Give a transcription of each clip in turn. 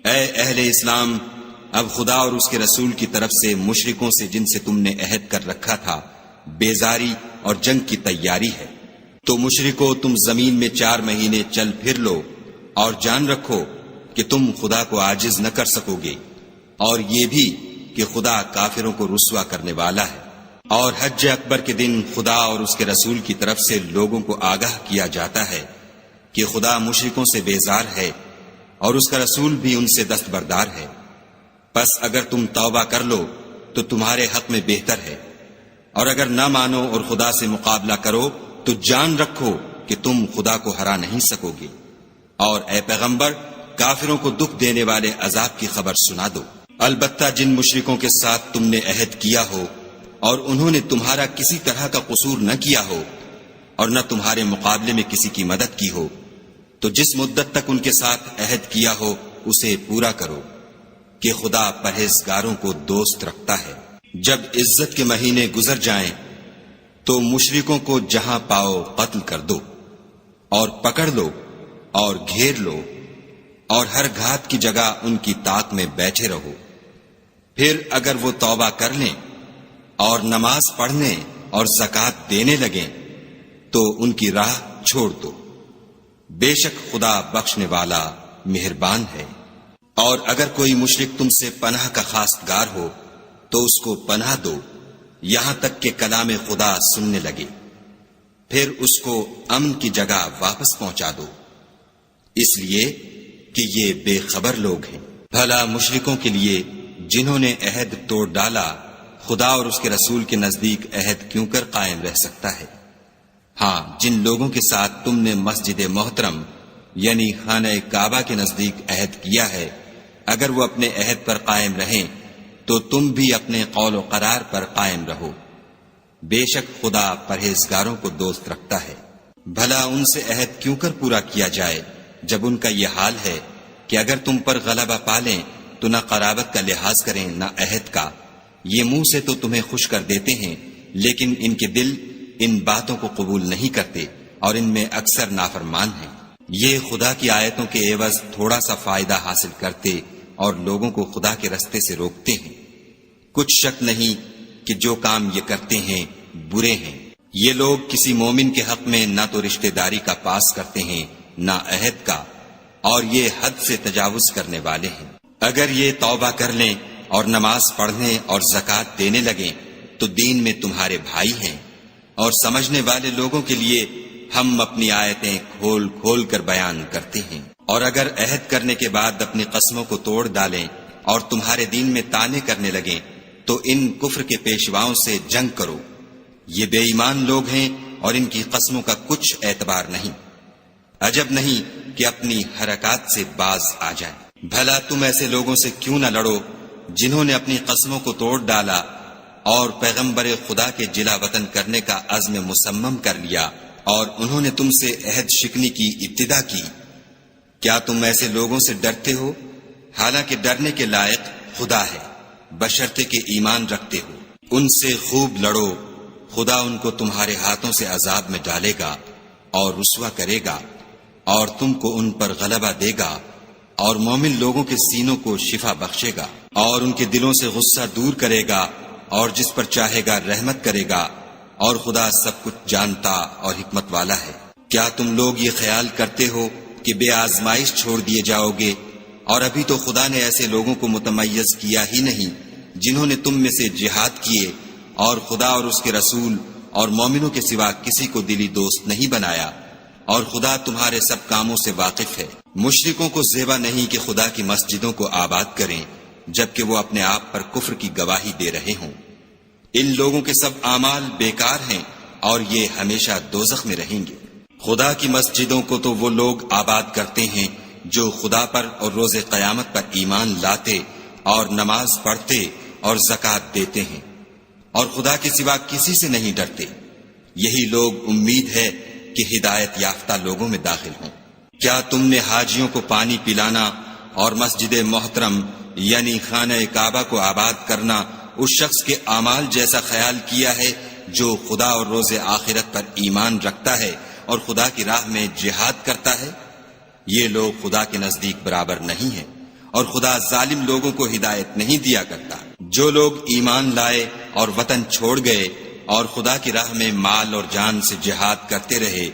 اے اہل اسلام، اب خدا اور اس کے رسول کی طرف سے مشرکوں سے جن سے تم نے عہد کر رکھا تھا بیزاری اور جنگ کی تیاری ہے۔ تو مشرکو، تم زمین میں 4 مہینے چل پھر لو اور جان رکھو کہ تم خدا کو عاجز نہ کر سکو گے، اور یہ بھی کہ خدا کافروں کو رسوا کرنے والا ہے۔ اور حج اکبر کے دن خدا اور اس کے رسول کی طرف سے لوگوں کو آگاہ کیا جاتا ہے کہ خدا مشرکوں سے بیزار ہے اور اس کا رسول بھی ان سے دستبردار ہے۔ پس اگر تم توبہ کر لو تو تمہارے حق میں بہتر ہے، اور اگر نہ مانو اور خدا سے مقابلہ کرو تو جان رکھو کہ تم خدا کو ہرا نہیں سکو گے۔ اور اے پیغمبر، کافروں کو دکھ دینے والے عذاب کی خبر سنا دو۔ البتہ جن مشرکوں کے ساتھ تم نے عہد کیا ہو اور انہوں نے تمہارا کسی طرح کا قصور نہ کیا ہو اور نہ تمہارے مقابلے میں کسی کی مدد کی ہو، تو جس مدت تک ان کے ساتھ عہد کیا ہو اسے پورا کرو، کہ خدا پرہیزگاروں کو دوست رکھتا ہے۔ جب عزت کے مہینے گزر جائیں تو مشرکوں کو جہاں پاؤ قتل کر دو اور پکڑ لو اور گھیر لو، اور ہر گھات کی جگہ ان کی طاق میں بیٹھے رہو۔ پھر اگر وہ توبہ کر لیں اور نماز پڑھنے اور زکوٰۃ دینے لگیں تو ان کی راہ چھوڑ دو، بے شک خدا بخشنے والا مہربان ہے۔ اور اگر کوئی مشرک تم سے پناہ کا خواستگار ہو تو اس کو پناہ دو یہاں تک کہ کلام خدا سننے لگے، پھر اس کو امن کی جگہ واپس پہنچا دو، اس لیے کہ یہ بے خبر لوگ ہیں۔ بھلا مشرکوں کے لیے جنہوں نے عہد توڑ ڈالا خدا اور اس کے رسول کے نزدیک عہد کیوں کر قائم رہ سکتا ہے؟ ہاں، جن لوگوں کے ساتھ تم نے مسجد محترم یعنی خانہ کعبہ کے نزدیک عہد کیا ہے، اگر وہ اپنے عہد پر قائم رہیں تو تم بھی اپنے قول و قرار پر قائم رہو، بے شک خدا پرہیزگاروں کو دوست رکھتا ہے۔ بھلا ان سے عہد کیوں کر پورا کیا جائے جب ان کا یہ حال ہے کہ اگر تم پر غلبہ پالیں تو نہ قرابت کا لحاظ کریں نہ عہد کا۔ یہ منہ سے تو تمہیں خوش کر دیتے ہیں لیکن ان کے دل ان باتوں کو قبول نہیں کرتے اور ان میں اکثر نافرمان ہیں۔ یہ خدا کی آیتوں کے عوض تھوڑا سا فائدہ حاصل کرتے اور لوگوں کو خدا کے رستے سے روکتے ہیں۔ کچھ شک نہیں کہ جو کام یہ کرتے ہیں برے ہیں۔ یہ لوگ کسی مومن کے حق میں نہ تو رشتہ داری کا پاس کرتے ہیں نہ عہد کا، اور یہ حد سے تجاوز کرنے والے ہیں۔ اگر یہ توبہ کر لیں اور نماز پڑھنے اور زکوٰۃ دینے لگیں تو دین میں تمہارے بھائی ہیں، اور سمجھنے والے لوگوں کے لیے ہم اپنی آیتیں کھول کھول کر بیان کرتے ہیں۔ اور اگر عہد کرنے کے بعد اپنی قسموں کو توڑ ڈالیں اور تمہارے دین میں طعنے کرنے لگیں تو ان کفر کے پیشواؤں سے جنگ کرو، یہ بے ایمان لوگ ہیں اور ان کی قسموں کا کچھ اعتبار نہیں۔ عجب نہیں کہ اپنی حرکات سے باز آ جائیں۔ بھلا تم ایسے لوگوں سے کیوں نہ لڑو جنہوں نے اپنی قسموں کو توڑ ڈالا اور پیغمبر خدا کے جلا وطن کرنے کا عزم مصمم کر لیا، اور انہوں نے تم سے عہد شکنی کی ابتدا کی۔ کیا تم ایسے لوگوں سے ڈرتے ہو؟ حالانکہ ڈرنے کے لائق خدا ہے، بشرطے کہ ایمان رکھتے ہو۔ ان سے خوب لڑو، خدا ان کو تمہارے ہاتھوں سے عذاب میں ڈالے گا اور رسوا کرے گا، اور تم کو ان پر غلبہ دے گا، اور مومن لوگوں کے سینوں کو شفا بخشے گا، اور ان کے دلوں سے غصہ دور کرے گا، اور جس پر چاہے گا رحمت کرے گا، اور خدا سب کچھ جانتا اور حکمت والا ہے۔ کیا تم لوگ یہ خیال کرتے ہو کہ بے آزمائش چھوڑ دیے جاؤ گے؟ اور ابھی تو خدا نے ایسے لوگوں کو متمیز کیا ہی نہیں جنہوں نے تم میں سے جہاد کیے اور خدا اور اس کے رسول اور مومنوں کے سوا کسی کو دلی دوست نہیں بنایا، اور خدا تمہارے سب کاموں سے واقف ہے۔ مشرکوں کو زیبا نہیں کہ خدا کی مسجدوں کو آباد کریں جبکہ وہ اپنے آپ پر کفر کی گواہی دے رہے ہوں۔ ان لوگوں کے سب اعمال بیکار ہیں اور یہ ہمیشہ دوزخ میں رہیں گے۔ خدا کی مسجدوں کو تو وہ لوگ آباد کرتے ہیں جو خدا پر اور روز قیامت پر ایمان لاتے اور نماز پڑھتے اور زکوٰۃ دیتے ہیں، اور خدا کے سوا کسی سے نہیں ڈرتے۔ یہی لوگ امید ہے کہ ہدایت یافتہ لوگوں میں داخل ہوں۔ کیا تم نے حاجیوں کو پانی پلانا اور مسجد محترم یعنی خانہ کعبہ کو آباد کرنا اس شخص کے اعمال جیسا خیال کیا ہے جو خدا اور روز آخرت پر ایمان رکھتا ہے اور خدا کی راہ میں جہاد کرتا ہے؟ یہ لوگ خدا کے نزدیک برابر نہیں ہیں، اور خدا ظالم لوگوں کو ہدایت نہیں دیا کرتا۔ جو لوگ ایمان لائے اور وطن چھوڑ گئے اور خدا کی راہ میں مال اور جان سے جہاد کرتے رہے،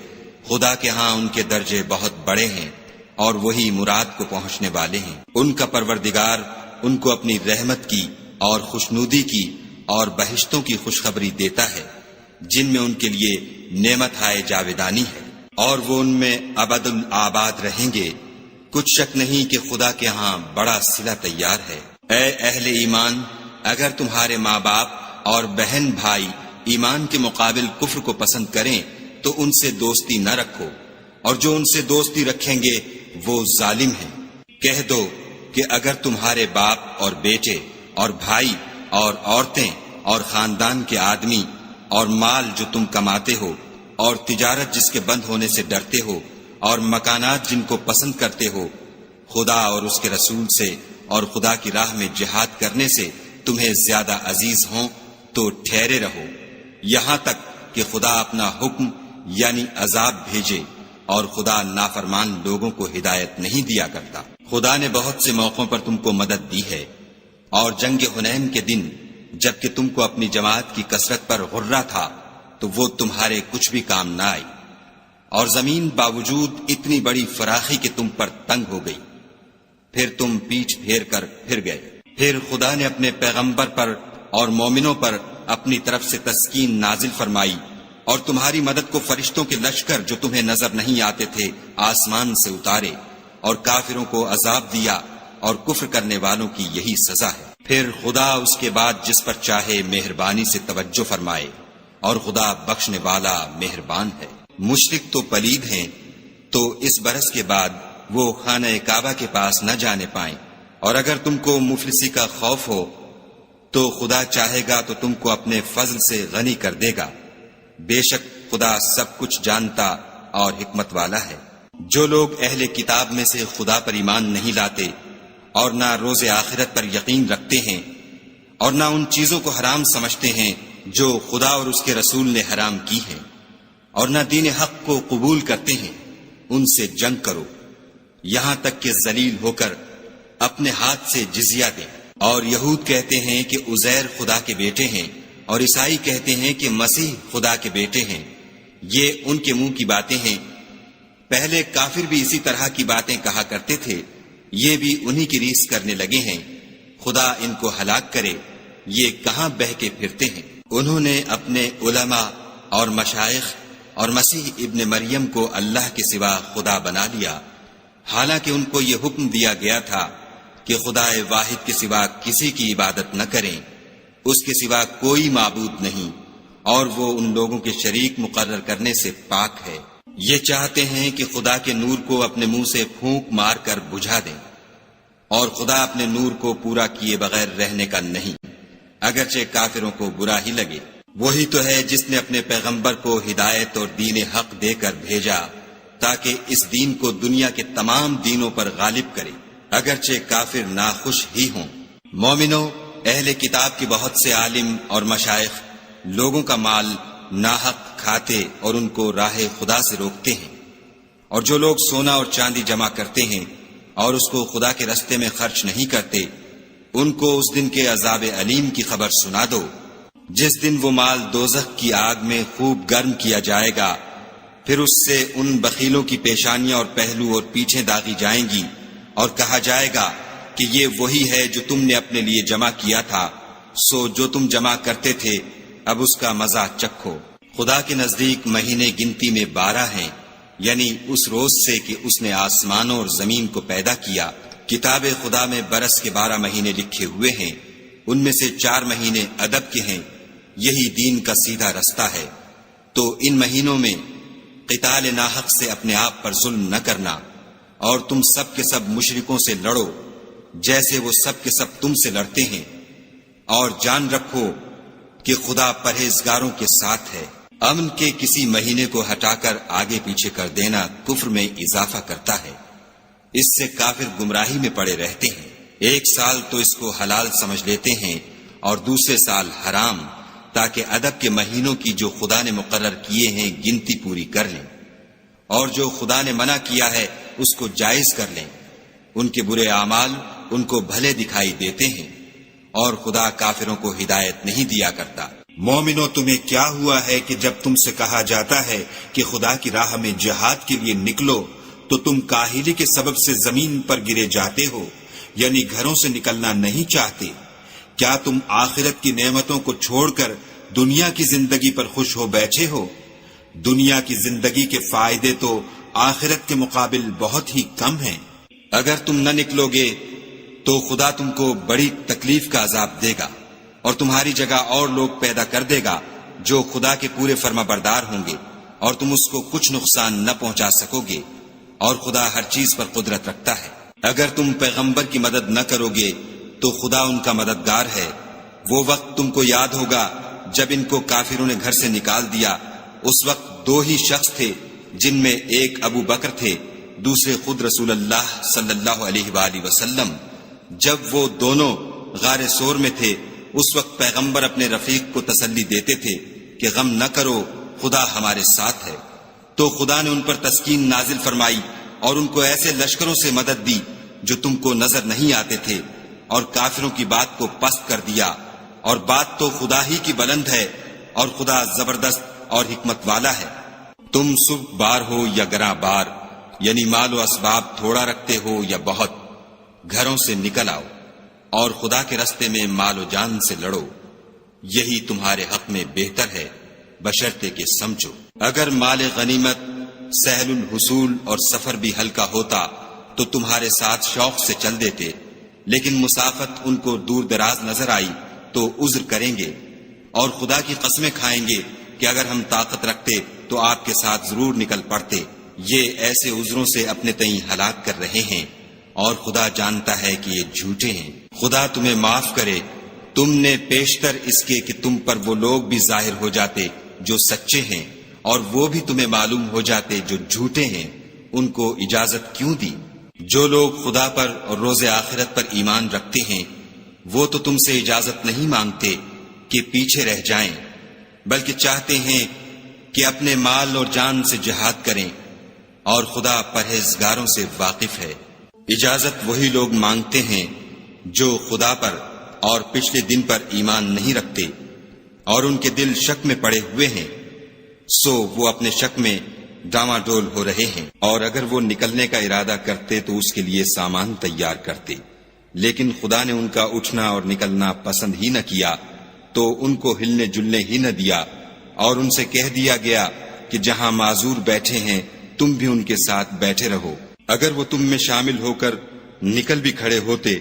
خدا کے ہاں ان کے درجے بہت بڑے ہیں اور وہی مراد کو پہنچنے والے ہیں۔ ان کا پروردگار ان کو اپنی رحمت کی اور خوشنودی کی اور بہشتوں کی خوشخبری دیتا ہے، جن میں ان کے لیے نعمت ہائے جاویدانی ہے، اور وہ ان میں ابد الآباد رہیں گے۔ کچھ شک نہیں کہ خدا کے ہاں بڑا صلہ تیار ہے۔ اے اہل ایمان، اگر تمہارے ماں باپ اور بہن بھائی ایمان کے مقابل کفر کو پسند کریں تو ان سے دوستی نہ رکھو، اور جو ان سے دوستی رکھیں گے وہ ظالم ہیں۔ کہہ دو کہ اگر تمہارے باپ اور بیٹے اور بھائی اور عورتیں اور خاندان کے آدمی اور مال جو تم کماتے ہو اور تجارت جس کے بند ہونے سے ڈرتے ہو اور مکانات جن کو پسند کرتے ہو، خدا اور اس کے رسول سے اور خدا کی راہ میں جہاد کرنے سے تمہیں زیادہ عزیز ہوں تو ٹھہرے رہو، یہاں تک کہ خدا اپنا حکم یعنی عذاب بھیجے، اور خدا نافرمان لوگوں کو ہدایت نہیں دیا کرتا۔ خدا نے بہت سے موقعوں پر تم کو مدد دی ہے، اور جنگ حنین کے دن جبکہ تم کو اپنی جماعت کی کثرت پر غرہ تھا تو وہ تمہارے کچھ بھی کام نہ آئی، اور زمین باوجود اتنی بڑی فراخی کہ تم پر تنگ ہو گئی، پھر تم پیچھ پھیر کر پھر گئے۔ پھر خدا نے اپنے پیغمبر پر اور مومنوں پر اپنی طرف سے تسکین نازل فرمائی، اور تمہاری مدد کو فرشتوں کے لشکر جو تمہیں نظر نہیں آتے تھے آسمان سے اتارے، اور کافروں کو عذاب دیا، اور کفر کرنے والوں کی یہی سزا ہے۔ پھر خدا اس کے بعد جس پر چاہے مہربانی سے توجہ فرمائے، اور خدا بخشنے والا مہربان ہے۔ مشرک تو پلید ہیں، تو اس برس کے بعد وہ خانہ کعبہ کے پاس نہ جانے پائیں، اور اگر تم کو مفلسی کا خوف ہو تو خدا چاہے گا تو تم کو اپنے فضل سے غنی کر دے گا، بے شک خدا سب کچھ جانتا اور حکمت والا ہے۔ جو لوگ اہل کتاب میں سے خدا پر ایمان نہیں لاتے اور نہ روز آخرت پر یقین رکھتے ہیں، اور نہ ان چیزوں کو حرام سمجھتے ہیں جو خدا اور اس کے رسول نے حرام کی ہیں، اور نہ دین حق کو قبول کرتے ہیں، ان سے جنگ کرو یہاں تک کہ ذلیل ہو کر اپنے ہاتھ سے جزیہ دیں۔ اور یہود کہتے ہیں کہ عزیر خدا کے بیٹے ہیں، اور عیسائی کہتے ہیں کہ مسیح خدا کے بیٹے ہیں۔ یہ ان کے منہ کی باتیں ہیں، پہلے کافر بھی اسی طرح کی باتیں کہا کرتے تھے، یہ بھی انہی کی ریس کرنے لگے ہیں۔ خدا ان کو ہلاک کرے، یہ کہاں بہ کے پھرتے ہیں۔ انہوں نے اپنے علماء اور مشائخ اور مسیح ابن مریم کو اللہ کے سوا خدا بنا لیا، حالانکہ ان کو یہ حکم دیا گیا تھا کہ خدا واحد کے سوا کسی کی عبادت نہ کریں، اس کے سوا کوئی معبود نہیں، اور وہ ان لوگوں کے شریک مقرر کرنے سے پاک ہے۔ یہ چاہتے ہیں کہ خدا کے نور کو اپنے منہ سے پھونک مار کر بجھا دیں، اور خدا اپنے نور کو پورا کیے بغیر رہنے کا نہیں، اگرچہ کافروں کو برا ہی لگے۔ وہی تو ہے جس نے اپنے پیغمبر کو ہدایت اور دین حق دے کر بھیجا تاکہ اس دین کو دنیا کے تمام دینوں پر غالب کرے، اگرچہ کافر ناخوش ہی ہوں۔ مومنو، اہل کتاب کے بہت سے عالم اور مشائخ لوگوں کا مال ناحق کھاتے اور ان کو راہ خدا سے روکتے ہیں، اور جو لوگ سونا اور چاندی جمع کرتے ہیں اور اس کو خدا کے رستے میں خرچ نہیں کرتے، ان کو اس دن کے عذاب علیم کی خبر سنا دو، جس دن وہ مال دوزخ کی آگ میں خوب گرم کیا جائے گا، پھر اس سے ان بخیلوں کی پیشانیاں اور پہلو اور پیٹھیں داغی جائیں گی، اور کہا جائے گا کہ یہ وہی ہے جو تم نے اپنے لیے جمع کیا تھا، سو جو تم جمع کرتے تھے اب اس کا مزہ چکھو۔ خدا کے نزدیک مہینے گنتی میں 12 ہیں، یعنی اس روز سے کہ اس نے آسمانوں اور زمین کو پیدا کیا۔ کتاب خدا میں برس کے 12 مہینے لکھے ہوئے ہیں، ان میں سے 4 مہینے ادب کے ہیں، یہی دین کا سیدھا رستہ ہے۔ تو ان مہینوں میں قتال ناحق سے اپنے آپ پر ظلم نہ کرنا، اور تم سب کے سب مشرکوں سے لڑو جیسے وہ سب کے سب تم سے لڑتے ہیں، اور جان رکھو کہ خدا پرہیزگاروں کے ساتھ ہے۔ امن کے کسی مہینے کو ہٹا کر آگے پیچھے کر دینا کفر میں اضافہ کرتا ہے، اس سے کافر گمراہی میں پڑے رہتے ہیں۔ ایک سال تو اس کو حلال سمجھ لیتے ہیں اور دوسرے سال حرام، تاکہ ادب کے مہینوں کی جو خدا نے مقرر کیے ہیں گنتی پوری کر لیں، اور جو خدا نے منع کیا ہے اس کو جائز کر لیں۔ ان کے برے اعمال ان کو بھلے دکھائی دیتے ہیں، اور خدا کافروں کو ہدایت نہیں دیا کرتا۔ مومنو، تمہیں کیا ہوا ہے کہ جب تم سے کہا جاتا ہے کہ خدا کی راہ میں جہاد کے لیے نکلو تو تم کاہلی کے سبب سے زمین پر گرے جاتے ہو، یعنی گھروں سے نکلنا نہیں چاہتے؟ کیا تم آخرت کی نعمتوں کو چھوڑ کر دنیا کی زندگی پر خوش ہو بیٹھے ہو؟ دنیا کی زندگی کے فائدے تو آخرت کے مقابل بہت ہی کم ہیں۔ اگر تم نہ نکلو گے تو خدا تم کو بڑی تکلیف کا عذاب دے گا، اور تمہاری جگہ اور لوگ پیدا کر دے گا جو خدا کے پورے فرما بردار ہوں گے، اور تم اس کو کچھ نقصان نہ پہنچا سکو گے، اور خدا ہر چیز پر قدرت رکھتا ہے۔ اگر تم پیغمبر کی مدد نہ کرو گے تو خدا ان کا مددگار ہے۔ وہ وقت تم کو یاد ہوگا جب ان کو کافروں نے گھر سے نکال دیا، اس وقت دو ہی شخص تھے، جن میں ایک ابو بکر تھے، دوسرے خود رسول اللہ صلی اللہ علیہ وآلہ وسلم۔ جب وہ دونوں غار سور میں تھے، اس وقت پیغمبر اپنے رفیق کو تسلی دیتے تھے کہ غم نہ کرو، خدا ہمارے ساتھ ہے۔ تو خدا نے ان پر تسکین نازل فرمائی اور ان کو ایسے لشکروں سے مدد دی جو تم کو نظر نہیں آتے تھے، اور کافروں کی بات کو پست کر دیا۔ اور بات تو خدا ہی کی بلند ہے، اور خدا زبردست اور حکمت والا ہے۔ تم صبح بار ہو یا گراں بار، یعنی مال و اسباب تھوڑا رکھتے ہو یا بہت، گھروں سے نکل آؤ اور خدا کے رستے میں مال و جان سے لڑو، یہی تمہارے حق میں بہتر ہے، بشرطے کہ سمجھو۔ اگر مال غنیمت سہل الحصول اور سفر بھی ہلکا ہوتا تو تمہارے ساتھ شوق سے چل دیتے، لیکن مسافت ان کو دور دراز نظر آئی تو عذر کریں گے، اور خدا کی قسمیں کھائیں گے کہ اگر ہم طاقت رکھتے تو آپ کے ساتھ ضرور نکل پڑتے۔ یہ ایسے عذروں سے اپنے تئیں ہلاک کر رہے ہیں، اور خدا جانتا ہے کہ یہ جھوٹے ہیں۔ خدا تمہیں معاف کرے، تم نے پیشتر اس کے کہ تم پر وہ لوگ بھی ظاہر ہو جاتے جو سچے ہیں، اور وہ بھی تمہیں معلوم ہو جاتے جو جھوٹے ہیں، ان کو اجازت کیوں دی؟ جو لوگ خدا پر اور روز آخرت پر ایمان رکھتے ہیں وہ تو تم سے اجازت نہیں مانگتے کہ پیچھے رہ جائیں، بلکہ چاہتے ہیں کہ اپنے مال اور جان سے جہاد کریں، اور خدا پرہیزگاروں سے واقف ہے۔ اجازت وہی لوگ مانگتے ہیں جو خدا پر اور پچھلے دن پر ایمان نہیں رکھتے، اور ان کے دل شک میں پڑے ہوئے ہیں، سو وہ اپنے شک میں ڈاما ڈول ہو رہے ہیں۔ اور اگر وہ نکلنے کا ارادہ کرتے تو اس کے لیے سامان تیار کرتے، لیکن خدا نے ان کا اٹھنا اور نکلنا پسند ہی نہ کیا، تو ان کو ہلنے جلنے ہی نہ دیا، اور ان سے کہہ دیا گیا کہ جہاں معذور بیٹھے ہیں تم بھی ان کے ساتھ بیٹھے رہو۔ اگر وہ تم میں شامل ہو کر نکل بھی کھڑے ہوتے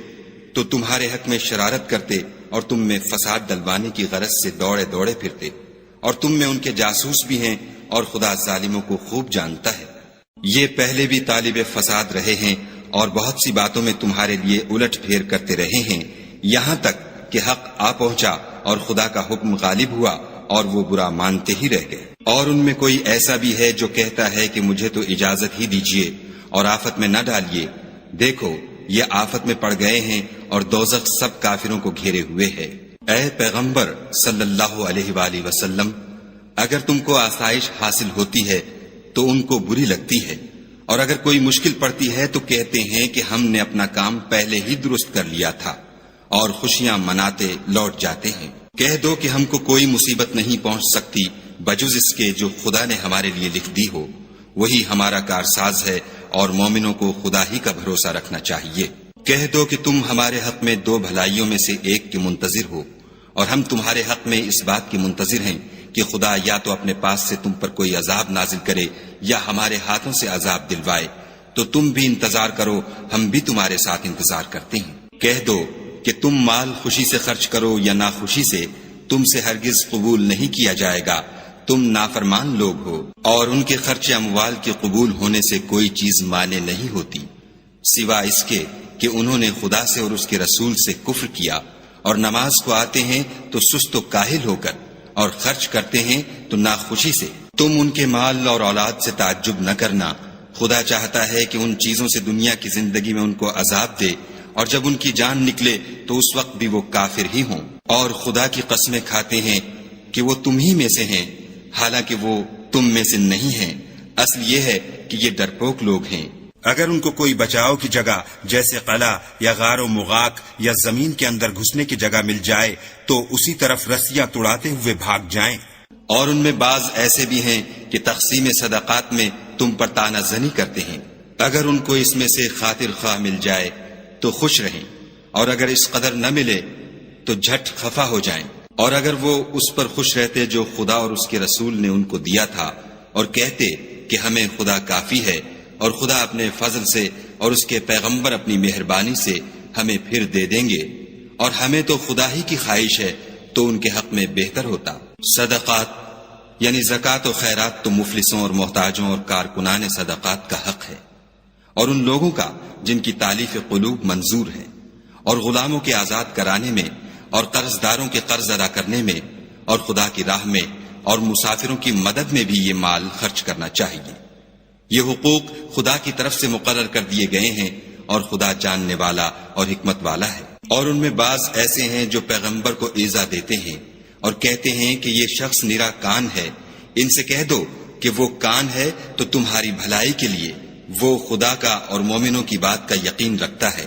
تو تمہارے حق میں شرارت کرتے اور تم میں فساد ڈلوانے کی غرض سے دوڑے دوڑے پھرتے، اور تم میں ان کے جاسوس بھی ہیں، اور خدا ظالموں کو خوب جانتا ہے۔ یہ پہلے بھی طالب فساد رہے ہیں اور بہت سی باتوں میں تمہارے لیے الٹ پھیر کرتے رہے ہیں، یہاں تک کہ حق آ پہنچا اور خدا کا حکم غالب ہوا اور وہ برا مانتے ہی رہ گئے۔ اور ان میں کوئی ایسا بھی ہے جو کہتا ہے کہ مجھے تو اجازت ہی دیجیے اور آفت میں نہ ڈالیے، دیکھو یہ آفت میں پڑ گئے ہیں اور دوزخ سب کافروں کو گھیرے ہوئے ہے۔ اے پیغمبر صلی اللہ علیہ وآلہ وسلم، اگر تم کو آسائش حاصل ہوتی ہے تو ان کو بری لگتی ہے، اور اگر کوئی مشکل پڑتی ہے تو کہتے ہیں کہ ہم نے اپنا کام پہلے ہی درست کر لیا تھا، اور خوشیاں مناتے لوٹ جاتے ہیں۔ کہہ دو کہ ہم کو کوئی مصیبت نہیں پہنچ سکتی بجز اس کے جو خدا نے ہمارے لیے لکھ دی ہو، وہی ہمارا کارساز ہے، اور مومنوں کو خدا ہی کا بھروسہ رکھنا چاہیے۔ کہہ دو کہ تم ہمارے حق میں دو بھلائیوں میں سے ایک کے منتظر ہو، اور ہم تمہارے حق میں اس بات کے منتظر ہیں کہ خدا یا تو اپنے پاس سے تم پر کوئی عذاب نازل کرے یا ہمارے ہاتھوں سے عذاب دلوائے، تو تم بھی انتظار کرو، ہم بھی تمہارے ساتھ انتظار کرتے ہیں۔ کہہ دو کہ تم مال خوشی سے خرچ کرو یا ناخوشی سے، تم سے ہرگز قبول نہیں کیا جائے گا، تم نافرمان لوگ ہو، اور ان کے خرچ اموال کے قبول ہونے سے کوئی چیز مانے نہیں ہوتی سوا اس کے کہ انہوں نے خدا سے اور اس کے رسول سے کفر کیا، اور نماز کو آتے ہیں تو سست و کاہل ہو کر، اور خرچ کرتے ہیں تو ناخوشی سے۔ تم ان کے مال اور اولاد سے تعجب نہ کرنا، خدا چاہتا ہے کہ ان چیزوں سے دنیا کی زندگی میں ان کو عذاب دے، اور جب ان کی جان نکلے تو اس وقت بھی وہ کافر ہی ہوں، اور خدا کی قسمیں کھاتے ہیں کہ وہ تم ہی میں سے ہیں، حالانکہ وہ تم میں سے نہیں ہیں، اصل یہ ہے کہ یہ ڈرپوک لوگ ہیں۔ اگر ان کو کوئی بچاؤ کی جگہ جیسے قلعہ یا غار و مغاک یا زمین کے اندر گھسنے کی جگہ مل جائے تو اسی طرف رسیاں توڑاتے ہوئے بھاگ جائیں۔ اور ان میں بعض ایسے بھی ہیں کہ تقسیم صدقات میں تم پر طعنہ زنی کرتے ہیں، اگر ان کو اس میں سے خاطر خواہ مل جائے تو خوش رہیں، اور اگر اس قدر نہ ملے تو جھٹ خفا ہو جائیں، اور اگر وہ اس پر خوش رہتے جو خدا اور اس کے رسول نے ان کو دیا تھا، اور کہتے کہ ہمیں خدا کافی ہے، اور خدا اپنے فضل سے اور اس کے پیغمبر اپنی مہربانی سے ہمیں پھر دے دیں گے، اور ہمیں تو خدا ہی کی خواہش ہے، تو ان کے حق میں بہتر ہوتا۔ صدقات یعنی زکوٰۃ و خیرات تو مفلسوں اور محتاجوں اور کارکنان صدقات کا حق ہے، اور ان لوگوں کا جن کی تالیف قلوب منظور ہے، اور غلاموں کے آزاد کرانے میں، اور قرض داروں کے قرض ادا کرنے میں، اور خدا کی راہ میں اور مسافروں کی مدد میں بھی یہ مال خرچ کرنا چاہیے۔ یہ حقوق خدا کی طرف سے مقرر کر دیے گئے ہیں، اور خدا جاننے والا اور حکمت والا ہے۔ اور ان میں بعض ایسے ہیں جو پیغمبر کو ایذا دیتے ہیں اور کہتے ہیں کہ یہ شخص نرا کان ہے، ان سے کہہ دو کہ وہ کان ہے تو تمہاری بھلائی کے لیے، وہ خدا کا اور مومنوں کی بات کا یقین رکھتا ہے،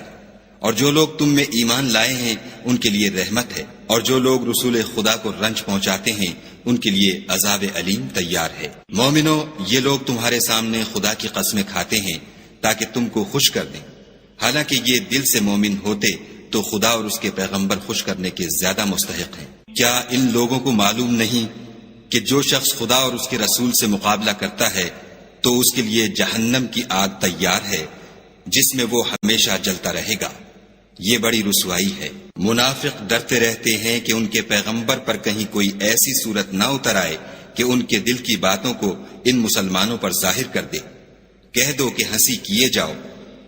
اور جو لوگ تم میں ایمان لائے ہیں ان کے لیے رحمت ہے، اور جو لوگ رسول خدا کو رنج پہنچاتے ہیں ان کے لیے عذاب علیم تیار ہے۔ مومنوں، یہ لوگ تمہارے سامنے خدا کی قسمیں کھاتے ہیں تاکہ تم کو خوش کر دیں، حالانکہ یہ دل سے مومن ہوتے تو خدا اور اس کے پیغمبر خوش کرنے کے زیادہ مستحق ہیں۔ کیا ان لوگوں کو معلوم نہیں کہ جو شخص خدا اور اس کے رسول سے مقابلہ کرتا ہے تو اس کے لیے جہنم کی آگ تیار ہے جس میں وہ ہمیشہ جلتا رہے گا، یہ بڑی رسوائی ہے۔ منافق ڈرتے رہتے ہیں کہ ان کے پیغمبر پر کہیں کوئی ایسی صورت نہ اتر آئے کہ ان کے دل کی باتوں کو ان مسلمانوں پر ظاہر کر دے۔ کہہ دو کہ ہنسی کیے جاؤ،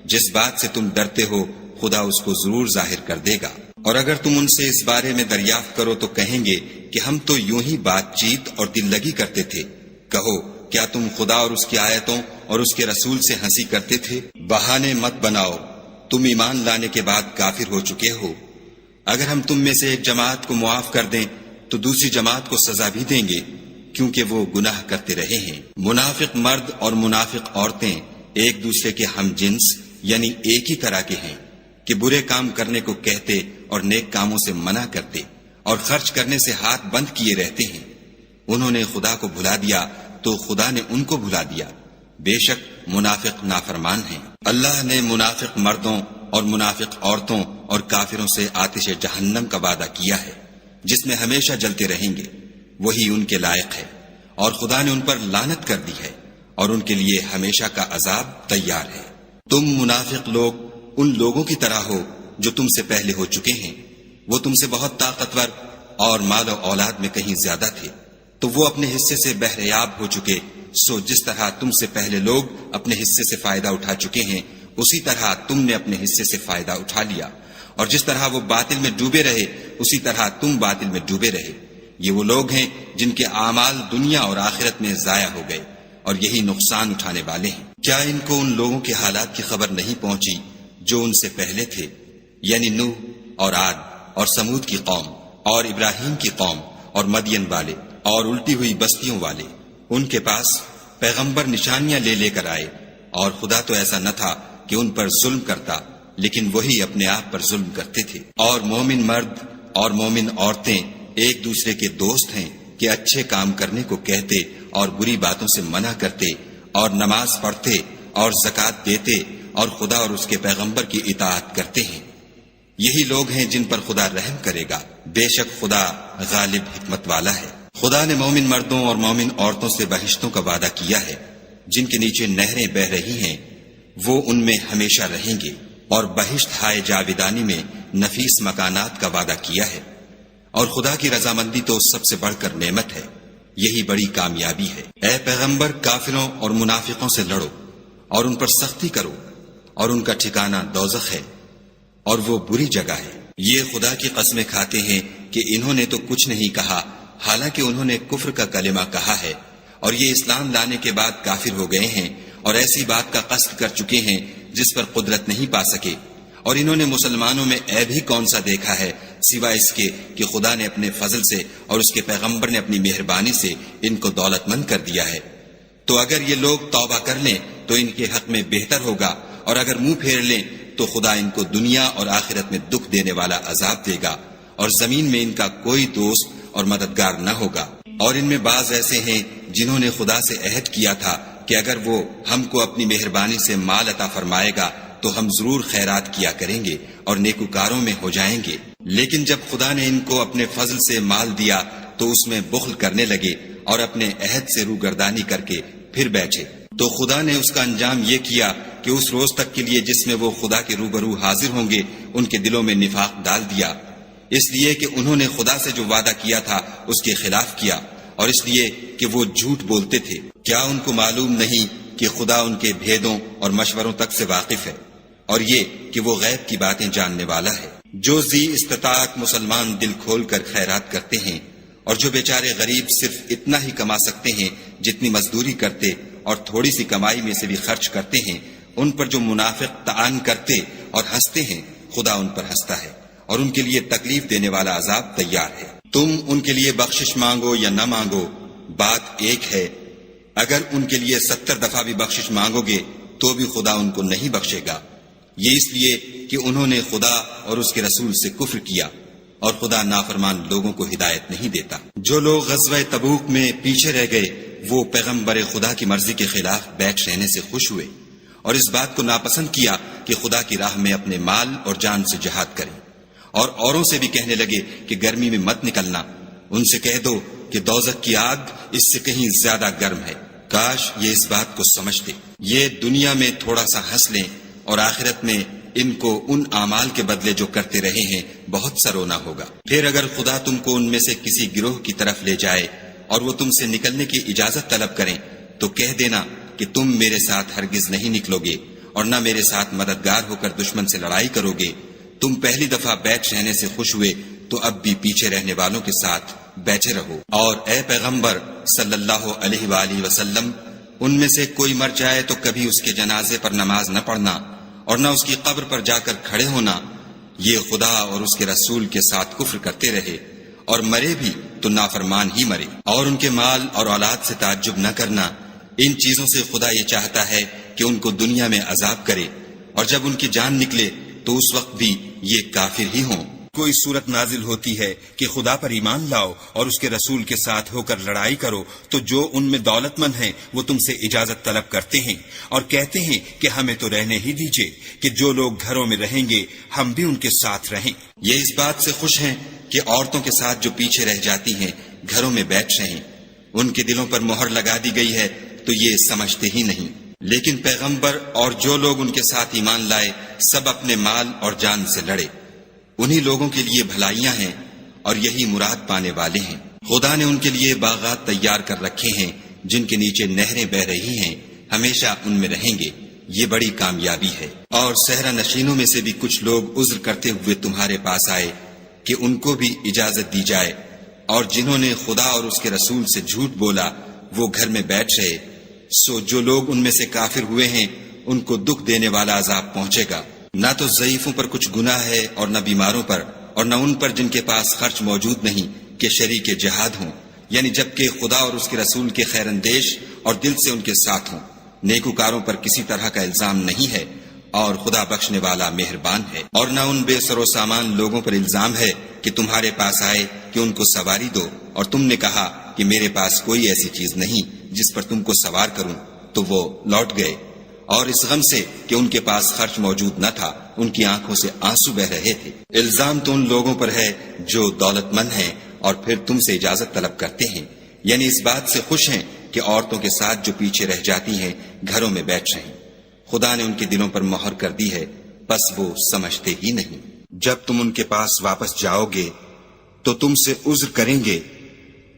جس بات سے تم ڈرتے ہو خدا اس کو ضرور ظاہر کر دے گا، اور اگر تم ان سے اس بارے میں دریافت کرو تو کہیں گے کہ ہم تو یوں ہی بات چیت اور دل لگی کرتے تھے۔ کہو، کیا تم خدا اور اس کی آیتوں اور اس کے رسول سے ہنسی کرتے تھے؟ بہانے مت بناؤ، تم ایمان لانے کے بعد کافر ہو چکے ہو۔ اگر ہم تم میں سے ایک جماعت کو معاف کر دیں تو دوسری جماعت کو سزا بھی دیں گے، کیونکہ وہ گناہ کرتے رہے ہیں۔ منافق مرد اور منافق عورتیں ایک دوسرے کے ہم جنس یعنی ایک ہی طرح کے ہیں کہ برے کام کرنے کو کہتے اور نیک کاموں سے منع کرتے اور خرچ کرنے سے ہاتھ بند کیے رہتے ہیں۔ انہوں نے خدا کو بھلا دیا تو خدا نے ان کو بھلا دیا، بے شک منافق نافرمان ہیں۔ اللہ نے منافق مردوں اور منافق عورتوں اور کافروں سے آتش جہنم کا وعدہ کیا ہے جس میں ہمیشہ جلتے رہیں گے، وہی ان کے لائق ہے، اور خدا نے ان پر لعنت کر دی ہے اور ان کے لیے ہمیشہ کا عذاب تیار ہے۔ تم منافق لوگ ان لوگوں کی طرح ہو جو تم سے پہلے ہو چکے ہیں، وہ تم سے بہت طاقتور اور مال و اولاد میں کہیں زیادہ تھے، تو وہ اپنے حصے سے بہریاب ہو چکے، سو جس طرح تم سے پہلے لوگ اپنے حصے سے فائدہ اٹھا چکے ہیں اسی طرح تم نے اپنے حصے سے فائدہ اٹھا لیا، اور جس طرح وہ باطل میں ڈوبے رہے اسی طرح تم باطل میں ڈوبے رہے۔ یہ وہ لوگ ہیں جن کے اعمال دنیا اور آخرت میں ضائع ہو گئے اور یہی نقصان اٹھانے والے ہیں۔ کیا ان کو ان لوگوں کے حالات کی خبر نہیں پہنچی جو ان سے پہلے تھے، یعنی نوح اور عاد اور سمود کی قوم اور ابراہیم کی قوم اور مدین والے اور الٹی ہوئی بستیوں والے؟ ان کے پاس پیغمبر نشانیاں لے لے کر آئے، اور خدا تو ایسا نہ تھا کہ ان پر ظلم کرتا، لیکن وہی اپنے آپ پر ظلم کرتے تھے۔ اور مومن مرد اور مومن عورتیں ایک دوسرے کے دوست ہیں کہ اچھے کام کرنے کو کہتے اور بری باتوں سے منع کرتے اور نماز پڑھتے اور زکوٰۃ دیتے اور خدا اور اس کے پیغمبر کی اطاعت کرتے ہیں۔ یہی لوگ ہیں جن پر خدا رحم کرے گا، بے شک خدا غالب حکمت والا ہے۔ خدا نے مومن مردوں اور مومن عورتوں سے بہشتوں کا وعدہ کیا ہے جن کے نیچے نہریں بہ رہی ہیں، وہ ان میں ہمیشہ رہیں گے، اور بہشت ہائے جاویدانی میں نفیس مکانات کا وعدہ کیا ہے۔ اور خدا کی رضامندی تو سب سے بڑھ کر نعمت ہے، یہی بڑی کامیابی ہے۔ اے پیغمبر، کافروں اور منافقوں سے لڑو اور ان پر سختی کرو، اور ان کا ٹھکانہ دوزخ ہے اور وہ بری جگہ ہے۔ یہ خدا کی قسمیں کھاتے ہیں کہ انہوں نے تو کچھ نہیں کہا، حالانکہ انہوں نے کفر کا کلمہ کہا ہے، اور یہ اسلام لانے کے بعد کافر ہو گئے ہیں اور ایسی بات کا قصد کر چکے ہیں جس پر قدرت نہیں پا سکے۔ اور انہوں نے مسلمانوں میں عیب ہی کون سا دیکھا ہے سوائے اس کے کہ خدا نے اپنے فضل سے اور اس کے پیغمبر نے اپنی مہربانی سے ان کو دولت مند کر دیا ہے۔ تو اگر یہ لوگ توبہ کر لیں تو ان کے حق میں بہتر ہوگا، اور اگر منہ پھیر لیں تو خدا ان کو دنیا اور آخرت میں دکھ دینے والا عذاب دے گا، اور زمین میں ان کا کوئی دوست اور مددگار نہ ہوگا۔ اور ان میں بعض ایسے ہیں جنہوں نے خدا سے عہد کیا تھا کہ اگر وہ ہم کو اپنی مہربانی سے مال عطا فرمائے گا تو ہم ضرور خیرات کیا کریں گے اور نیکوکاروں میں ہو جائیں گے، لیکن جب خدا نے ان کو اپنے فضل سے مال دیا تو اس میں بخل کرنے لگے اور اپنے عہد سے روگردانی کر کے پھر بیٹھے، تو خدا نے اس کا انجام یہ کیا کہ اس روز تک کے لیے جس میں وہ خدا کے روبرو حاضر ہوں گے ان کے دلوں میں نفاق ڈال دیا، اس لیے کہ انہوں نے خدا سے جو وعدہ کیا تھا اس کے خلاف کیا، اور اس لیے کہ وہ جھوٹ بولتے تھے۔ کیا ان کو معلوم نہیں کہ خدا ان کے بھیدوں اور مشوروں تک سے واقف ہے، اور یہ کہ وہ غیب کی باتیں جاننے والا ہے۔ جو ذی استطاعت مسلمان دل کھول کر خیرات کرتے ہیں، اور جو بیچارے غریب صرف اتنا ہی کما سکتے ہیں جتنی مزدوری کرتے اور تھوڑی سی کمائی میں سے بھی خرچ کرتے ہیں، ان پر جو منافق طعن کرتے اور ہنستے ہیں، خدا ان پر ہنستا ہے اور ان کے لیے تکلیف دینے والا عذاب تیار ہے۔ تم ان کے لیے بخشش مانگو یا نہ مانگو، بات ایک ہے، اگر ان کے لیے 70 دفعہ بھی بخشش مانگو گے تو بھی خدا ان کو نہیں بخشے گا، یہ اس لیے کہ انہوں نے خدا اور اس کے رسول سے کفر کیا، اور خدا نافرمان لوگوں کو ہدایت نہیں دیتا۔ جو لوگ غزوہ تبوک میں پیچھے رہ گئے وہ پیغمبر خدا کی مرضی کے خلاف بیٹھ رہنے سے خوش ہوئے، اور اس بات کو ناپسند کیا کہ خدا کی راہ میں اپنے مال اور جان سے جہاد کریں، اور اوروں سے بھی کہنے لگے کہ گرمی میں مت نکلنا، ان سے کہہ دو کہ دوزخ کی آگ اس سے کہیں زیادہ گرم ہے۔ کاش یہ اس بات کو سمجھتے، یہ دنیا میں تھوڑا سا ہنس لیں اور آخرت میں ان کو ان اعمال کے بدلے جو کرتے رہے ہیں بہت سا رونا ہوگا۔ پھر اگر خدا تم کو ان میں سے کسی گروہ کی طرف لے جائے اور وہ تم سے نکلنے کی اجازت طلب کریں تو کہہ دینا کہ تم میرے ساتھ ہرگز نہیں نکلو گے اور نہ میرے ساتھ مددگار ہو کر دشمن سے لڑائی کرو گے۔ تم پہلی دفعہ بیٹھ رہنے سے خوش ہوئے تو اب بھی پیچھے رہنے والوں کے ساتھ بیٹھے رہو۔ اور اے پیغمبر صلی اللہ علیہ وآلہ وسلم، ان میں سے کوئی مر جائے تو کبھی اس کے جنازے پر نماز نہ پڑھنا اور نہ اس کی قبر پر جا کر کھڑے ہونا، یہ خدا اور اس کے رسول کے ساتھ کفر کرتے رہے، اور مرے بھی تو نافرمان ہی مرے۔ اور ان کے مال اور اولاد سے تعجب نہ کرنا، ان چیزوں سے خدا یہ چاہتا ہے کہ ان کو دنیا میں عذاب کرے، اور جب ان کی جان نکلے تو اس وقت بھی یہ کافر ہی ہوں۔ کوئی صورت نازل ہوتی ہے کہ خدا پر ایمان لاؤ اور اس کے رسول کے ساتھ ہو کر لڑائی کرو تو جو ان میں دولت مند ہیں وہ تم سے اجازت طلب کرتے ہیں اور کہتے ہیں کہ ہمیں تو رہنے ہی دیجئے کہ جو لوگ گھروں میں رہیں گے ہم بھی ان کے ساتھ رہیں۔ یہ اس بات سے خوش ہیں کہ عورتوں کے ساتھ جو پیچھے رہ جاتی ہیں گھروں میں بیٹھ رہیں، ان کے دلوں پر مہر لگا دی گئی ہے تو یہ سمجھتے ہی نہیں۔ لیکن پیغمبر اور جو لوگ ان کے ساتھ ایمان لائے سب اپنے مال اور جان سے لڑے، انہی لوگوں کے لیے بھلائیاں ہیں اور یہی مراد پانے والے ہیں۔ خدا نے ان کے لیے باغات تیار کر رکھے ہیں جن کے نیچے نہریں بہ رہی ہیں، ہمیشہ ان میں رہیں گے، یہ بڑی کامیابی ہے۔ اور صحرا نشینوں میں سے بھی کچھ لوگ عذر کرتے ہوئے تمہارے پاس آئے کہ ان کو بھی اجازت دی جائے، اور جنہوں نے خدا اور اس کے رسول سے جھوٹ بولا وہ گھر میں بیٹھ رہے، سو جو لوگ ان میں سے کافر ہوئے ہیں ان کو دکھ دینے والا عذاب پہنچے گا۔ نہ تو ضعیفوں پر کچھ گناہ ہے اور نہ بیماروں پر، اور نہ ان پر جن کے پاس خرچ موجود نہیں کہ شریک جہاد ہوں، یعنی جبکہ خدا اور اس کے رسول کے خیر اندیش اور دل سے ان کے ساتھ ہوں۔ نیکوکاروں پر کسی طرح کا الزام نہیں ہے اور خدا بخشنے والا مہربان ہے۔ اور نہ ان بے سر و سامان لوگوں پر الزام ہے کہ تمہارے پاس آئے کہ ان کو سواری دو اور تم نے کہا کہ میرے پاس کوئی ایسی چیز نہیں جس پر تم کو سوار کروں، تو وہ لوٹ گئے، اور اس غم سے کہ ان کے پاس خرچ موجود نہ تھا ان کی آنکھوں سے آنسو بہ رہے تھے۔ الزام تو ان لوگوں پر ہے جو دولت مند ہیں اور پھر تم سے اجازت طلب کرتے ہیں، یعنی اس بات سے خوش ہیں کہ عورتوں کے ساتھ جو پیچھے رہ جاتی ہیں گھروں میں بیٹھ رہیں۔ خدا نے ان کے دلوں پر مہر کر دی ہے، بس وہ سمجھتے ہی نہیں۔ جب تم ان کے پاس واپس جاؤ گے تو تم سے عذر کریں گے،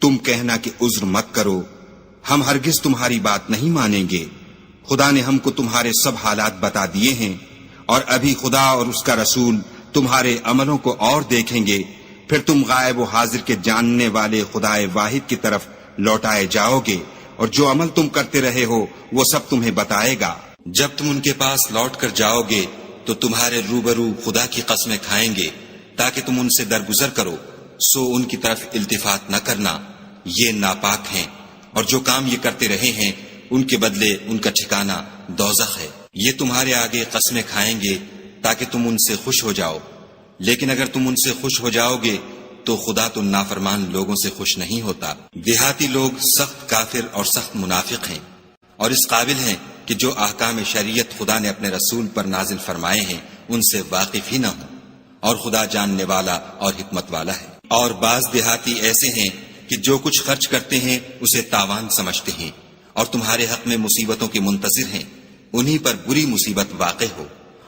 تم کہنا کہ عذر مت کرو، ہم ہرگز تمہاری بات نہیں مانیں گے۔ خدا نے ہم کو تمہارے سب حالات بتا دیے ہیں، اور ابھی خدا اور اس کا رسول تمہارے عملوں کو اور دیکھیں گے، پھر تم غائب و حاضر کے جاننے والے خدا واحد کی طرف لوٹائے جاؤ گے، اور جو عمل تم کرتے رہے ہو وہ سب تمہیں بتائے گا۔ جب تم ان کے پاس لوٹ کر جاؤ گے تو تمہارے روبرو خدا کی قسمیں کھائیں گے تاکہ تم ان سے درگزر کرو، سو ان کی طرف التفات نہ کرنا، یہ ناپاک ہیں، اور جو کام یہ کرتے رہے ہیں ان کے بدلے ان کا ٹھکانہ دوزخ ہے۔ یہ تمہارے آگے قسمیں کھائیں گے تاکہ تم ان سے خوش ہو جاؤ، لیکن اگر تم ان سے خوش ہو جاؤ گے تو خدا تو نافرمان لوگوں سے خوش نہیں ہوتا۔ دیہاتی لوگ سخت کافر اور سخت منافق ہیں، اور اس قابل ہیں کہ جو احکام شریعت خدا نے اپنے رسول پر نازل فرمائے ہیں ان سے واقف ہی نہ ہوں، اور خدا جاننے والا اور حکمت والا ہے۔ اور بعض دیہاتی ایسے ہیں کہ جو کچھ خرچ کرتے ہیں اسے تاوان سمجھتے ہیں، اور تمہارے حق میں مصیبتوں کے منتظر ہیں، انہی پر بری مصیبت واقع ہو،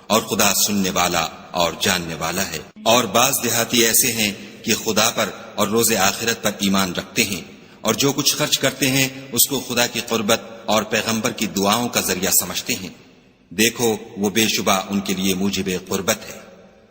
اور خدا سننے والا اور جاننے والا ہے۔ اور بعض دیہاتی ایسے ہیں کہ خدا پر اور روز آخرت پر ایمان رکھتے ہیں، اور جو کچھ خرچ کرتے ہیں اس کو خدا کی قربت اور پیغمبر کی دعاؤں کا ذریعہ سمجھتے ہیں۔ دیکھو وہ بے شبہ ان کے لیے موجب قربت ہے،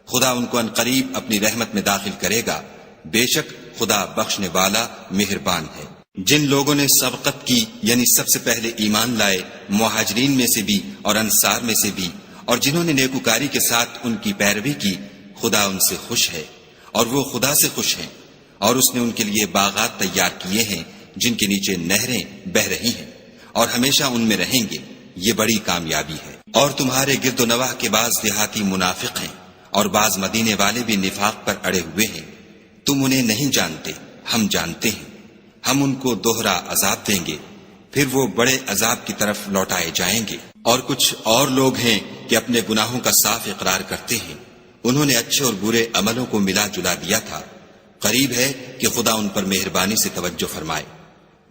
خدا ان کو عنقریب اپنی رحمت میں داخل کرے گا، بے شک خدا بخشنے والا مہربان ہے۔ جن لوگوں نے سبقت کی یعنی سب سے پہلے ایمان لائے، مہاجرین میں سے بھی اور انصار میں سے بھی، اور جنہوں نے نیکوکاری کے ساتھ ان کی پیروی کی، خدا ان سے خوش ہے اور وہ خدا سے خوش ہیں، اور اس نے ان کے لیے باغات تیار کیے ہیں جن کے نیچے نہریں بہ رہی ہیں، اور ہمیشہ ان میں رہیں گے، یہ بڑی کامیابی ہے۔ اور تمہارے گرد و نواح کے بعض دیہاتی منافق ہیں، اور بعض مدینے والے بھی نفاق پر اڑے ہوئے ہیں، تم انہیں نہیں جانتے، ہم جانتے ہیں، ہم ان کو دوہرا عذاب دیں گے، پھر وہ بڑے عذاب کی طرف لوٹائے جائیں گے۔ اور کچھ اور لوگ ہیں کہ اپنے گناہوں کا صاف اقرار کرتے ہیں، انہوں نے اچھے اور برے عملوں کو ملا جلا دیا تھا، قریب ہے کہ خدا ان پر مہربانی سے توجہ فرمائے،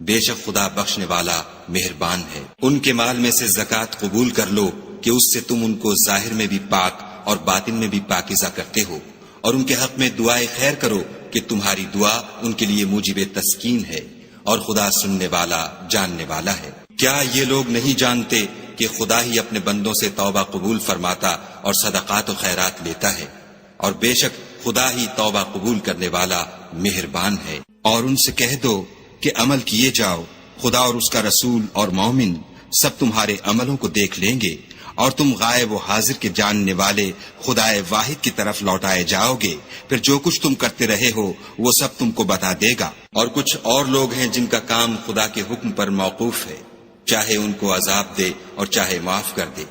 بے شک خدا بخشنے والا مہربان ہے۔ ان کے مال میں سے زکوٰۃ قبول کر لو کہ اس سے تم ان کو ظاہر میں بھی پاک اور باطن میں بھی پاکیزہ کرتے ہو، اور ان کے حق میں دعائے خیر کرو کہ تمہاری دعا ان کے لیے موجب تسکین ہے، اور خدا سننے والا جاننے والا ہے۔ کیا یہ لوگ نہیں جانتے کہ خدا ہی اپنے بندوں سے توبہ قبول فرماتا اور صدقات و خیرات لیتا ہے، اور بے شک خدا ہی توبہ قبول کرنے والا مہربان ہے۔ اور ان سے کہہ دو کہ عمل کیے جاؤ، خدا اور اس کا رسول اور مومن سب تمہارے عملوں کو دیکھ لیں گے، اور تم غائب و حاضر کے جاننے والے خدائے واحد کی طرف لوٹائے جاؤ گے، پھر جو کچھ تم کرتے رہے ہو وہ سب تم کو بتا دے گا۔ اور کچھ اور لوگ ہیں جن کا کام خدا کے حکم پر موقوف ہے، چاہے ان کو عذاب دے اور چاہے معاف کر دے،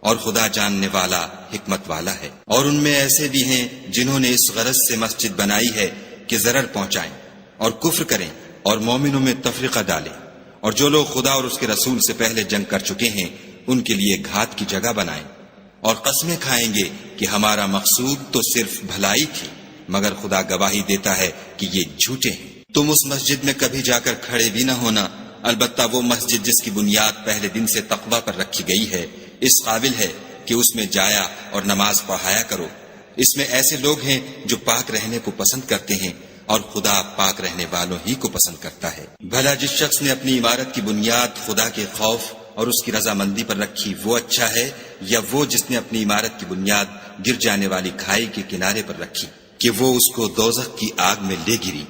اور خدا جاننے والا حکمت والا ہے۔ اور ان میں ایسے بھی ہیں جنہوں نے اس غرض سے مسجد بنائی ہے کہ ضرر پہنچائیں اور کفر کریں اور مومنوں میں تفرقہ ڈالیں، اور جو لوگ خدا اور اس کے رسول سے پہلے جنگ کر چکے ہیں ان کے لیے گھات کی جگہ بنائیں، اور قسمیں کھائیں گے کہ ہمارا مقصود تو صرف بھلائی تھی، مگر خدا گواہی دیتا ہے کہ یہ جھوٹے ہیں۔ تم اس مسجد میں کبھی جا کر کھڑے بھی نہ ہونا، البتہ وہ مسجد جس کی بنیاد پہلے دن سے تقوی پر رکھی گئی ہے اس قابل ہے کہ اس میں جایا اور نماز پڑھایا کرو۔ اس میں ایسے لوگ ہیں جو پاک رہنے کو پسند کرتے ہیں، اور خدا پاک رہنے والوں ہی کو پسند کرتا ہے۔ بھلا جس شخص نے اپنی عمارت کی بنیاد خدا کے خوف اور اس کی رضامندی پر رکھی وہ اچھا ہے، یا وہ جس نے اپنی عمارت کی بنیاد گر جانے والی کھائی کے کنارے پر رکھی کہ وہ اس کو دوزخ کی آگ میں لے گری،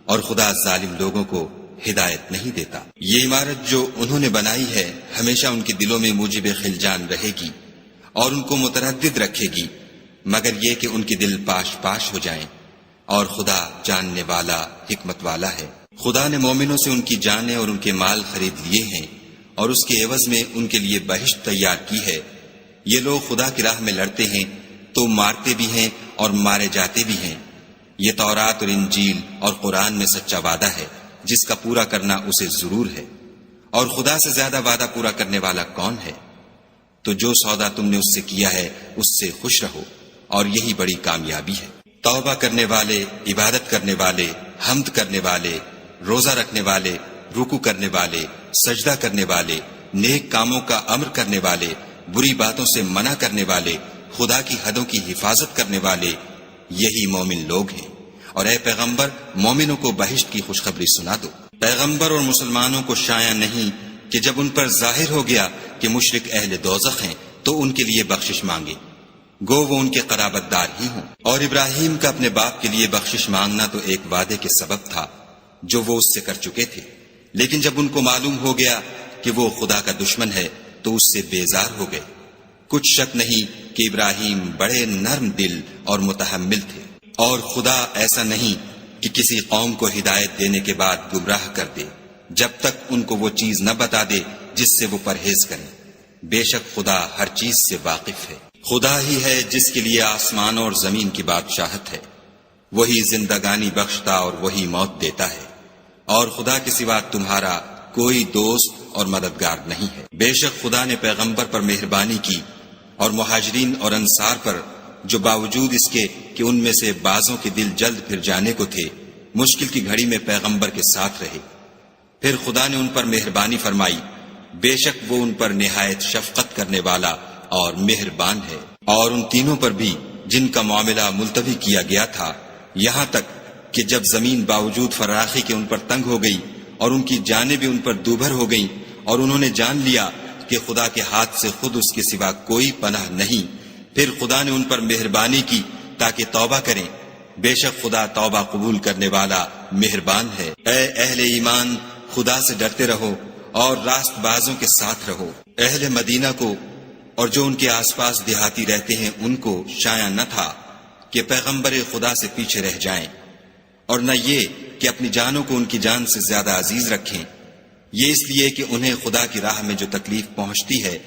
اور خدا ظالم لوگوں کو ہدایت نہیں دیتا۔ یہ عمارت جو انہوں نے بنائی ہے ہمیشہ ان کے دلوں میں موجب خلجان رہے گی اور ان کو متردد رکھے گی، مگر یہ کہ ان کے دل پاش پاش ہو جائیں، اور خدا جاننے والا حکمت والا ہے۔ خدا نے مومنوں سے ان کی جانیں اور ان کے مال خرید لیے ہیں، اور اس کے عوض میں ان کے لیے بہشت تیار کی ہے۔ یہ لوگ خدا کی راہ میں لڑتے ہیں تو مارتے بھی ہیں اور مارے جاتے بھی ہیں۔ یہ تورات اور انجیل اور قرآن میں سچا وعدہ ہے جس کا پورا کرنا اسے ضرور ہے، اور خدا سے زیادہ وعدہ پورا کرنے والا کون ہے؟ تو جو سودا تم نے اس سے کیا ہے اس سے خوش رہو، اور یہی بڑی کامیابی ہے۔ توبہ کرنے والے، عبادت کرنے والے، حمد کرنے والے، روزہ رکھنے والے، رکوع کرنے والے، سجدہ کرنے والے، نیک کاموں کا امر کرنے والے، بری باتوں سے منع کرنے والے، خدا کی حدوں کی حفاظت کرنے والے، یہی مومن لوگ ہیں۔ اور اے پیغمبر مومنوں کو بہشت کی خوشخبری سنا دو۔ پیغمبر اور مسلمانوں کو شایع نہیں کہ جب ان پر ظاہر ہو گیا کہ مشرک اہل دوزخ ہیں تو ان کے لیے بخشش مانگے، گو وہ ان کے قرابت دار ہی ہوں۔ اور ابراہیم کا اپنے باپ کے لیے بخشش مانگنا تو ایک وعدے کے سبب تھا جو وہ اس سے کر چکے تھے، لیکن جب ان کو معلوم ہو گیا کہ وہ خدا کا دشمن ہے تو اس سے بیزار ہو گئے۔ کچھ شک نہیں کہ ابراہیم بڑے نرم دل اور متحمل تھے، اور خدا ایسا نہیں کہ کسی قوم کو ہدایت دینے کے بعد گمراہ کر دے جب تک ان کو وہ چیز نہ بتا دے جس سے وہ پرہیز کریں، بے شک خدا ہر چیز سے واقف ہے۔ خدا ہی ہے جس کے لیے آسمان اور زمین کی بادشاہت ہے، وہی زندگانی بخشتا اور وہی موت دیتا ہے، اور خدا کے سوا تمہارا کوئی دوست اور مددگار نہیں ہے۔ بے شک خدا نے پیغمبر پر مہربانی کی اور مہاجرین اور انصار پر، جو باوجود اس کے کہ ان میں سے بعضوں کے دل جلد پھر جانے کو تھے، مشکل کی گھڑی میں پیغمبر کے ساتھ رہے۔ پھر خدا نے ان پر مہربانی فرمائی، بے شک وہ ان پر نہایت شفقت کرنے والا اور مہربان ہے۔ اور ان تینوں پر بھی جن کا معاملہ ملتوی کیا گیا تھا، یہاں تک کہ جب زمین باوجود فراخی کے ان پر تنگ ہو گئی اور ان کی جانیں بھی ان پر دوبھر ہو گئیں، اور انہوں نے جان لیا کہ خدا کے ہاتھ سے خود اس کے سوا کوئی پناہ نہیں، پھر خدا نے ان پر مہربانی کی تاکہ توبہ کریں، بے شک خدا توبہ قبول کرنے والا مہربان ہے۔ اے اہل ایمان، خدا سے ڈرتے رہو اور راست بازوں کے ساتھ رہو۔ اہل مدینہ کو اور جو ان کے آس پاس دیہاتی رہتے ہیں ان کو شایع نہ تھا کہ پیغمبر خدا سے پیچھے رہ جائیں، اور نہ یہ کہ اپنی جانوں کو ان کی جان سے زیادہ عزیز رکھیں، یہ اس لیے کہ انہیں خدا کی راہ میں جو تکلیف پہنچتی ہے،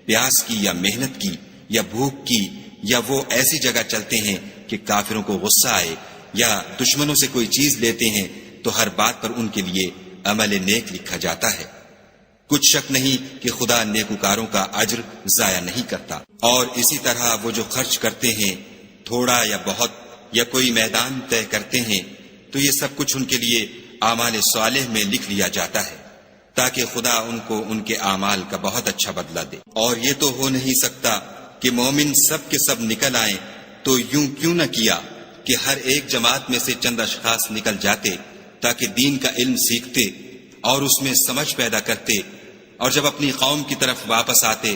پیاس کی یا محنت کی یا بھوک کی، یا وہ ایسی جگہ چلتے ہیں کہ کافروں کو غصہ آئے یا دشمنوں سے کوئی چیز لیتے ہیں، تو ہر بات پر ان کے لیے عمل نیک لکھا جاتا ہے۔ کچھ شک نہیں کہ خدا نیکوکاروں کا اجر ضائع نہیں کرتا۔ اور اسی طرح وہ جو خرچ کرتے ہیں، تھوڑا یا بہت، یا کوئی میدان طے کرتے ہیں، تو یہ سب کچھ ان کے لیے اعمال صالح میں لکھ لیا جاتا ہے، تاکہ خدا ان کو ان کے اعمال کا بہت اچھا بدلہ دے۔ اور یہ تو ہو نہیں سکتا کہ مومن سب کے سب نکل آئیں، تو یوں کیوں نہ کیا کہ ہر ایک جماعت میں سے چند اشخاص نکل جاتے تاکہ دین کا علم سیکھتے اور اس میں سمجھ پیدا کرتے، اور جب اپنی قوم کی طرف واپس آتے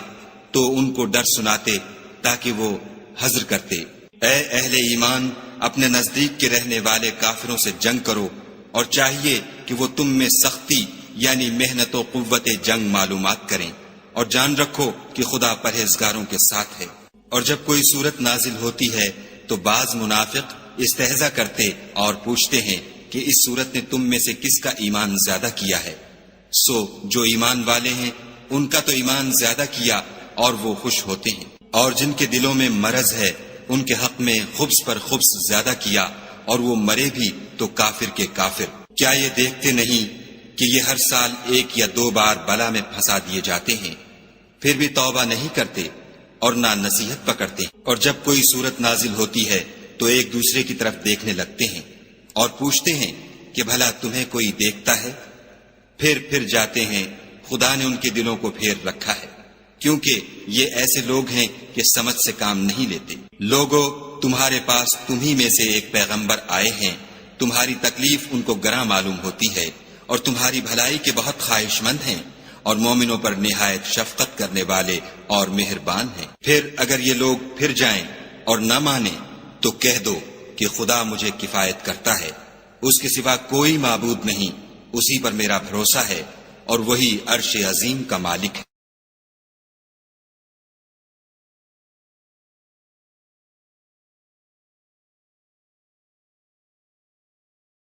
تو ان کو ڈر سناتے تاکہ وہ حذر کرتے۔ اے اہل ایمان، اپنے نزدیک کے رہنے والے کافروں سے جنگ کرو، اور چاہیے کہ وہ تم میں سختی یعنی محنت و قوت جنگ معلومات کریں، اور جان رکھو کہ خدا پرہیزگاروں کے ساتھ ہے۔ اور جب کوئی صورت نازل ہوتی ہے تو بعض منافق استہزا کرتے اور پوچھتے ہیں کہ اس صورت نے تم میں سے کس کا ایمان زیادہ کیا ہے؟ سو جو ایمان والے ہیں ان کا تو ایمان زیادہ کیا اور وہ خوش ہوتے ہیں، اور جن کے دلوں میں مرض ہے ان کے حق میں خبث پر خبث زیادہ کیا، اور وہ مرے بھی تو کافر کے کافر۔ کیا یہ دیکھتے نہیں کہ یہ ہر سال 1 یا 2 بار بلا میں پھنسا دیے جاتے ہیں، پھر بھی توبہ نہیں کرتے اور نہ نصیحت پکڑتے؟ اور جب کوئی صورت نازل ہوتی ہے تو ایک دوسرے کی طرف دیکھنے لگتے ہیں اور پوچھتے ہیں کہ بھلا تمہیں کوئی دیکھتا ہے؟ پھر جاتے ہیں، خدا نے ان کے دلوں کو پھیر رکھا ہے، کیونکہ یہ ایسے لوگ ہیں کہ سمجھ سے کام نہیں لیتے۔ لوگو، تمہارے پاس تمہی میں سے ایک پیغمبر آئے ہیں، تمہاری تکلیف ان کو گراں معلوم ہوتی ہے، اور تمہاری بھلائی کے بہت خواہش مند ہیں، اور مومنوں پر نہایت شفقت کرنے والے اور مہربان ہیں۔ پھر اگر یہ لوگ پھر جائیں اور نہ مانیں تو کہہ دو کہ خدا مجھے کفایت کرتا ہے، اس کے سوا کوئی معبود نہیں، اسی پر میرا بھروسہ ہے، اور وہی عرش عظیم کا مالک ہے۔